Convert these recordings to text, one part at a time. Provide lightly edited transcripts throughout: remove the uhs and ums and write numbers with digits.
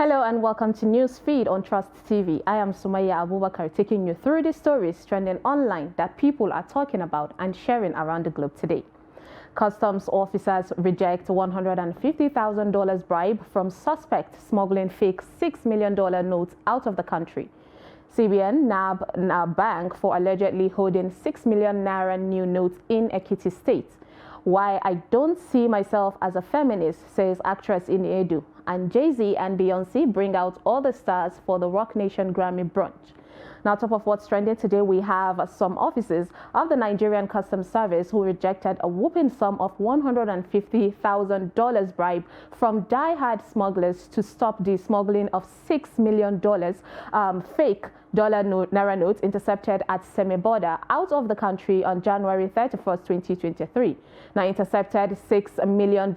Hello and welcome to Newsfeed on Trust TV. I am Sumaya Abubakar, taking you through the stories trending online that people are talking about and sharing around the globe today. Customs officers reject $150,000 bribe from suspect smuggling fake $6 million notes out of the country. CBN nabbed bank for allegedly holding 6 million naira new notes in Ekiti State. Why I don't see myself as a feminist, says actress in Edu. And Jay-Z and Beyonce bring out all the stars for the Rock Nation Grammy brunch. Now, top of what's trending today, we have some officers of the Nigerian Customs Service who rejected a whopping sum of $150,000 bribe from die-hard smugglers to stop the smuggling of $6 million fake naira notes intercepted at semi-border out of the country on January 31st, 2023. Now, intercepted $6 million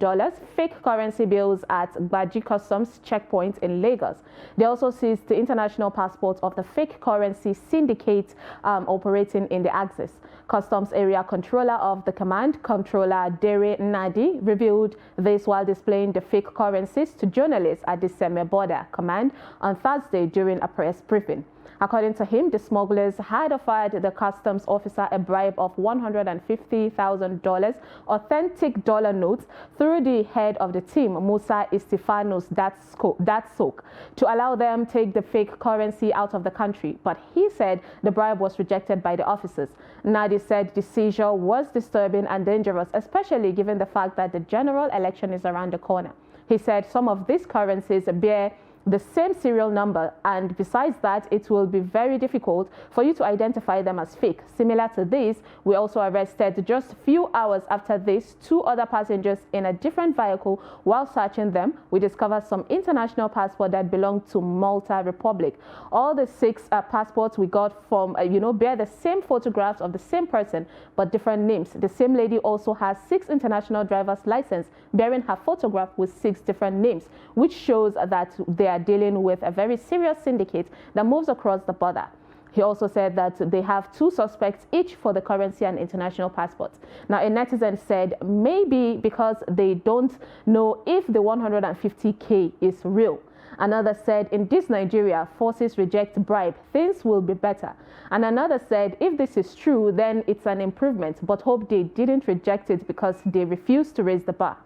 fake currency bills at Gbaji Customs checkpoint in Lagos. They also seized the international passport of the fake currency syndicate operating in the axis. Customs Area Controller of the Command, Controller Dere Nadi, revealed this while displaying the fake currencies to journalists at the semi-border command on Thursday during a press briefing. According to him, the smugglers had offered the customs officer a bribe of $150,000 authentic dollar notes through the head of the team, Musa Istifanos Datsok, to allow them take the fake currency out of the country. But he said the bribe was rejected by the officers. Nadi said the seizure was disturbing and dangerous, especially given the fact that the general election is around the corner. He said some of these currencies bear the same serial number, and besides that, it will be very difficult for you to identify them as fake. Similar to this, we also arrested just a few hours after this 2 other passengers in a different vehicle. While searching them, we discovered some international passports that belonged to Malta Republic. All the 6 passports we got from, bear the same photographs of the same person, but different names. The same lady also has 6 international driver's licenses bearing her photograph with 6 different names, which shows that they are dealing with a very serious syndicate that moves across the border. He also said that they have 2 suspects each for the currency and international passports. Now, a netizen said maybe because they don't know if the 150K is real. Another said, in this Nigeria, forces reject bribe, things will be better. And another said, if this is true, then it's an improvement, but hope they didn't reject it because they refused to raise the bar.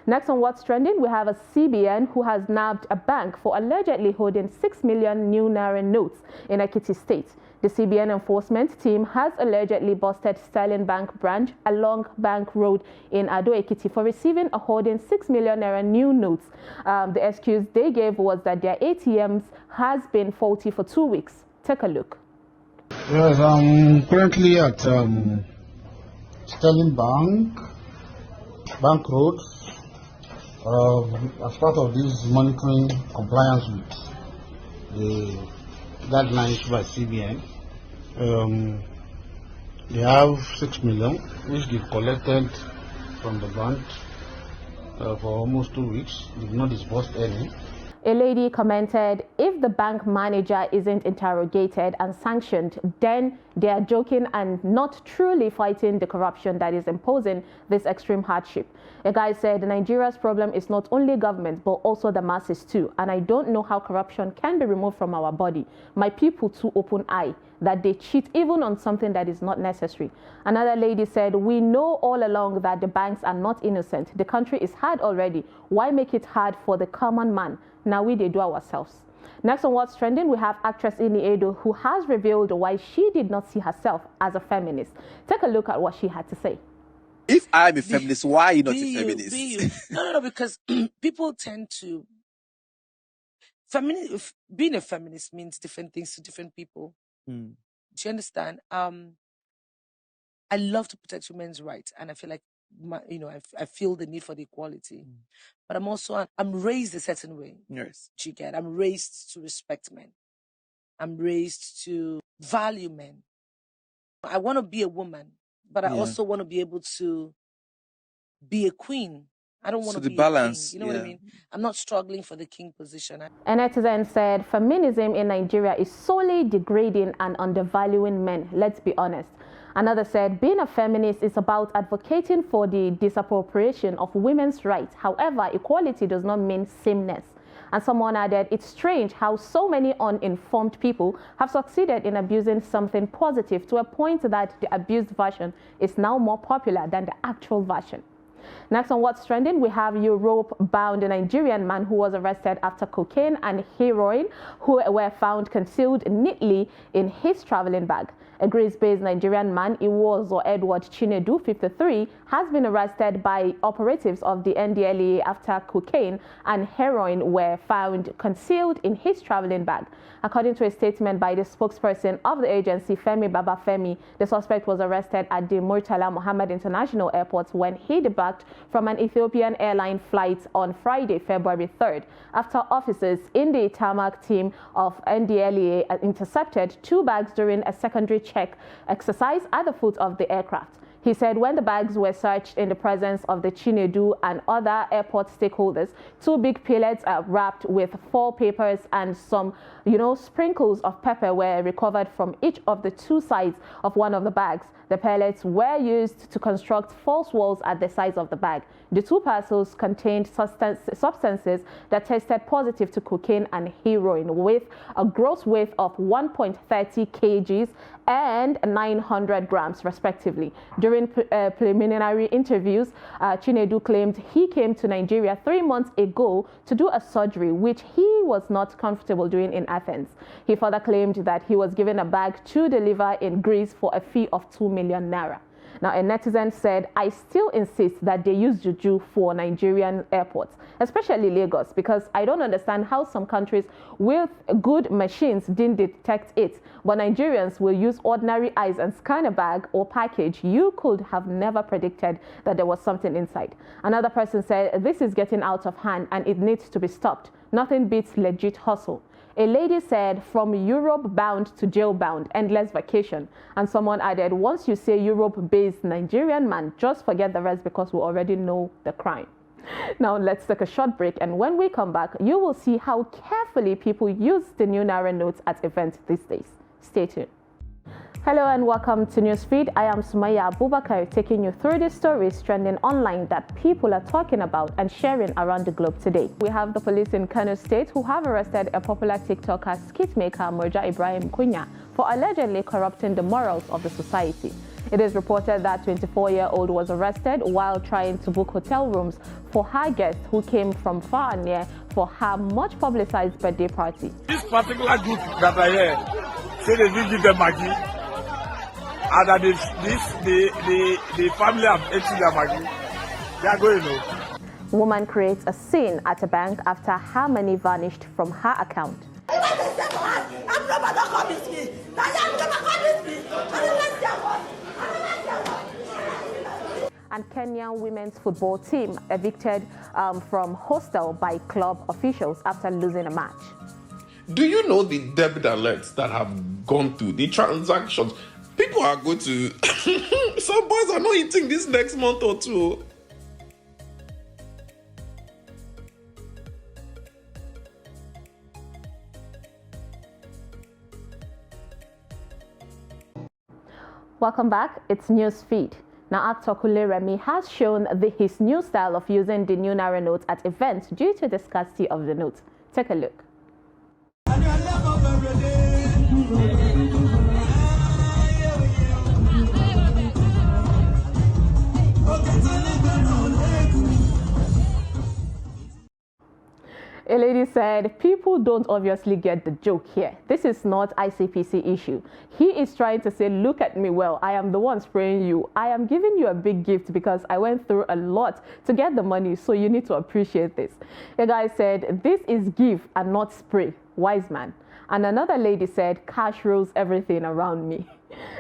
Next on what's trending, we have a CBN who has nabbed a bank for allegedly holding 6 million new naira notes in Ekiti State. The CBN enforcement team has allegedly busted Sterling Bank branch along Bank Road in Ado Ekiti for receiving a holding 6 million naira new notes. The excuse they gave was that their ATMs has been faulty for 2 weeks. Take a look. Yes, I'm currently at Sterling Bank Road. As part of this monitoring compliance with the guidelines by CBN, they have 6 million, which they collected from the bank for almost 2 weeks. They did not disburse any. A lady commented, if the bank manager isn't interrogated and sanctioned, then they are joking and not truly fighting the corruption that is imposing this extreme hardship. A guy said, Nigeria's problem is not only government, but also the masses too. And I don't know how corruption can be removed from our body. My people too open eye that they cheat even on something that is not necessary. Another lady said, we know all along that the banks are not innocent. The country is hard already. Why make it hard for the common man? Now we do ourselves. Next on what's trending, we have actress Ini Edo, who has revealed why she did not see herself as a feminist. Take a look at what she had to say. If I'm a feminist, why are you not a feminist? No, because people tend to... Being a feminist means different things to different people. Do you understand? I love to protect women's rights, and I feel like I feel the need for the equality. But I'm raised a certain way. Yes. You get? I'm raised to respect men. I'm raised to value men. I want to be a woman, but I also want to be able to be a queen. I don't want to be balance. A king. You know what I mean? I'm not struggling for the king position. A netizen said, feminism in Nigeria is solely degrading and undervaluing men. Let's be honest. Another said, being a feminist is about advocating for the disappropriation of women's rights. However, equality does not mean sameness. And someone added, it's strange how so many uninformed people have succeeded in abusing something positive to a point that the abused version is now more popular than the actual version. Next on What's Trending, we have Europe-bound Nigerian man who was arrested after cocaine and heroin who were found concealed neatly in his traveling bag. A Greece-based Nigerian man, Iwozo Edward Chinedu, 53, has been arrested by operatives of the NDLEA after cocaine and heroin were found concealed in his traveling bag. According to a statement by the spokesperson of the agency, Femi Babafemi, the suspect was arrested at the Murtala Mohammed International Airport when he debarked from an Ethiopian airline flight on Friday, February 3rd, after officers in the tarmac team of NDLEA intercepted 2 bags during a secondary check exercise at the foot of the aircraft. He said when the bags were searched in the presence of the Chinedu and other airport stakeholders, 2 big pellets wrapped with 4 papers and some, sprinkles of pepper were recovered from each of the 2 sides of one of the bags. The pellets were used to construct false walls at the sides of the bag. The 2 parcels contained substances that tested positive to cocaine and heroin with a gross weight of 1.30 kgs and 900 grams, respectively. During preliminary interviews, Chinedu claimed he came to Nigeria 3 months ago to do a surgery, which he was not comfortable doing in Athens. He further claimed that he was given a bag to deliver in Greece for a fee of 2 million naira. Now, a netizen said, I still insist that they use juju for Nigerian airports, especially Lagos, because I don't understand how some countries with good machines didn't detect it, but Nigerians will use ordinary eyes and scan a bag or package. You could have never predicted that there was something inside. Another person said, this is getting out of hand and it needs to be stopped. Nothing beats legit hustle. A lady said, from Europe bound to jail bound, endless vacation. And someone added, once you say Europe-based Nigerian man, just forget the rest because we already know the crime. Now let's take a short break, and when we come back, you will see how carefully people use the new Naira notes at events these days. Stay tuned. Hello and welcome to Newsfeed. I am Sumaya Abubakar, taking you through the stories trending online that people are talking about and sharing around the globe today. We have the police in Kano State who have arrested a popular TikToker skit maker Murja Ibrahim Kunya for allegedly corrupting the morals of the society. It is reported that 24-year-old was arrested while trying to book hotel rooms for her guests who came from far and near for her much publicized birthday party. This particular group that I heard say they didn't give them Maggie, and that the family have eaten their Maggie. They are going home. Woman creates a scene at a bank after her money vanished from her account. And Kenyan women's football team evicted from hostel by club officials after losing a match. Do you know the debit alerts that have gone through the transactions? People are going to... Some boys are not eating this next month or two. Welcome back. It's Newsfeed. Now, actor Kule Remi has shown his new style of using the new Naira notes at events due to the scarcity of the notes. Take a look. A lady said, people don't obviously get the joke here. This is not ICPC issue. He is trying to say, look at me well. I am the one spraying you. I am giving you a big gift because I went through a lot to get the money, so you need to appreciate this. A guy said, this is give and not spray. Wise man. And another lady said, cash rules everything around me.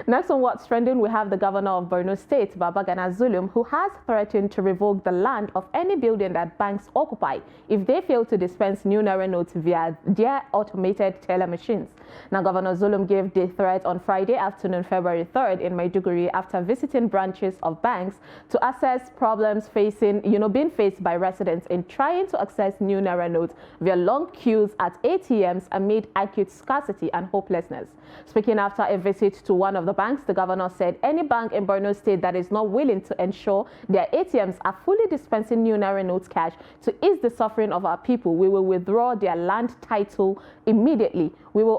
Next on What's Trending, we have the governor of Borno State, Babagana Zulum, who has threatened to revoke the land of any building that banks occupy if they fail to dispense new Naira notes via their automated teller machines. Now, Governor Zulum gave the threat on Friday afternoon, February 3rd in Maiduguri after visiting branches of banks to assess problems being faced by residents in trying to access new Naira notes via long queues at ATMs amid acute scarcity and hopelessness. Speaking after a visit to one of the banks, the governor said any bank in Borno State that is not willing to ensure their ATMs are fully dispensing new Naira notes cash to ease the suffering of our people, we will withdraw their land title immediately. We will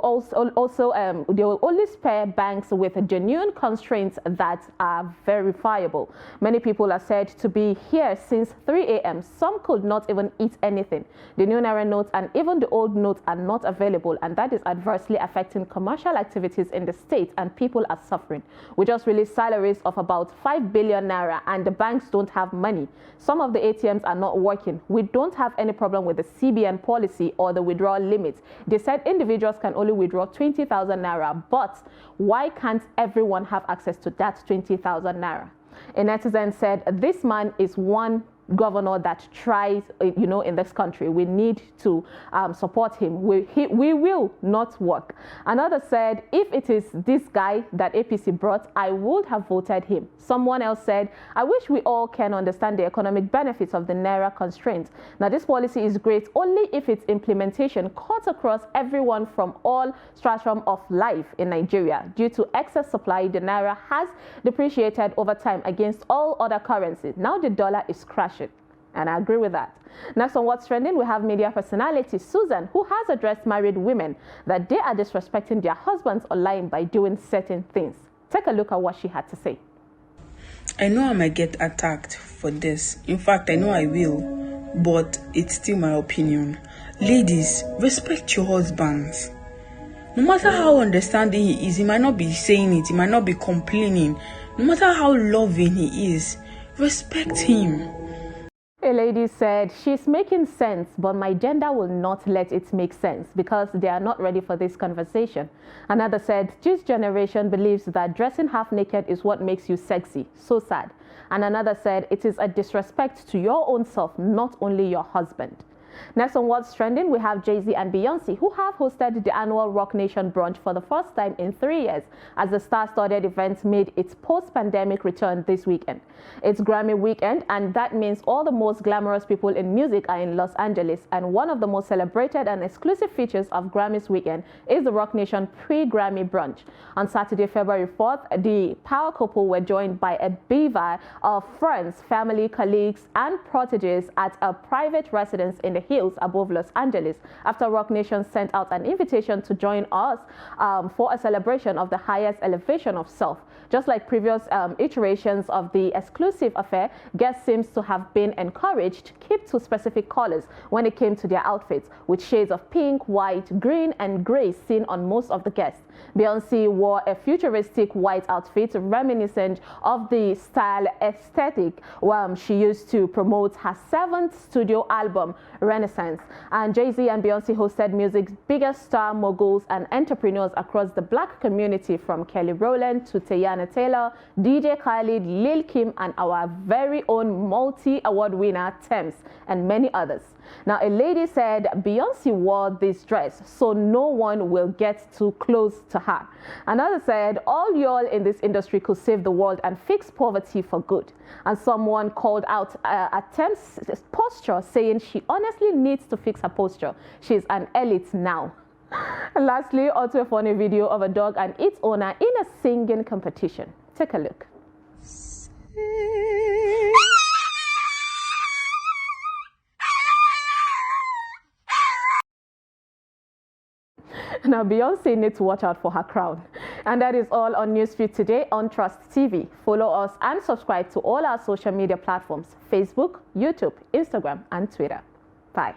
they will only spare banks with genuine constraints that are verifiable. Many people are said to be here since 3 a.m. Some could not even eat anything. The new Naira notes and even the old notes are not available, and that is adversely affecting commercial activities in the state, and people are suffering. We just released salaries of about 5 billion Naira, and the banks don't have money. Some of the ATMs are not working. We don't have any problem with the CBN policy or the withdrawal limit. They said individuals can only withdraw 20,000 Naira, but why can't everyone have access to that 20,000 Naira? A netizen said, this man is one governor that tries, in this country. We need to support him. We will not work. Another said, if it is this guy that APC brought, I would have voted him. Someone else said, I wish we all can understand the economic benefits of the Naira constraint. Now, this policy is great only if its implementation cuts across everyone from all stratum of life in Nigeria. Due to excess supply, the Naira has depreciated over time against all other currencies. Now the dollar is crashing. And I agree with that. Next on What's Trending, we have media personality Susan, who has addressed married women that they are disrespecting their husbands online by doing certain things. Take a look at what she had to say. I know I might get attacked for this. In fact, I know I will, but it's still my opinion. Ladies, respect your husbands. No matter how understanding he is, he might not be saying it, he might not be complaining. No matter how loving he is, respect him. A lady said, she's making sense, but my gender will not let it make sense because they are not ready for this conversation. Another said, this generation believes that dressing half naked is what makes you sexy. So sad. And another said, it is a disrespect to your own self, not only your husband. Next on What's Trending, we have Jay-Z and Beyonce, who have hosted the annual Rock Nation brunch for the first time in 3 years, as the star-studded event made its post-pandemic return this weekend. It's Grammy weekend, and that means all the most glamorous people in music are in Los Angeles, and one of the most celebrated and exclusive features of Grammys weekend is the Rock Nation pre-Grammy brunch. On Saturday, February 4th, the power couple were joined by a bevy of friends, family, colleagues, and proteges at a private residence in the hills above Los Angeles, after Rock Nation sent out an invitation to join us for a celebration of the highest elevation of self. Just like previous iterations of the exclusive affair, guests seems to have been encouraged to keep to specific colors when it came to their outfits, with shades of pink, white, green, and gray seen on most of the guests. Beyonce wore a futuristic white outfit reminiscent of the style aesthetic she used to promote her 7th studio album, Renaissance. And Jay-Z and Beyonce hosted music's biggest star moguls and entrepreneurs across the black community, from Kelly Rowland to Teyana Taylor, DJ Khaled, Lil Kim, and our very own multi-award winner, Thames, and many others. Now, a lady said Beyonce wore this dress so no one will get too close to her. Another said all y'all in this industry could save the world and fix poverty for good. And someone called out Thames' posture, saying she honestly needs to fix her posture. She's an elite now. And lastly, also a funny video of a dog and its owner in a singing competition. Take a look. Now, Beyonce needs to watch out for her crown. And that is all on Newsfeed today on Trust TV. Follow us and subscribe to all our social media platforms: Facebook, YouTube, Instagram, and Twitter. Bye.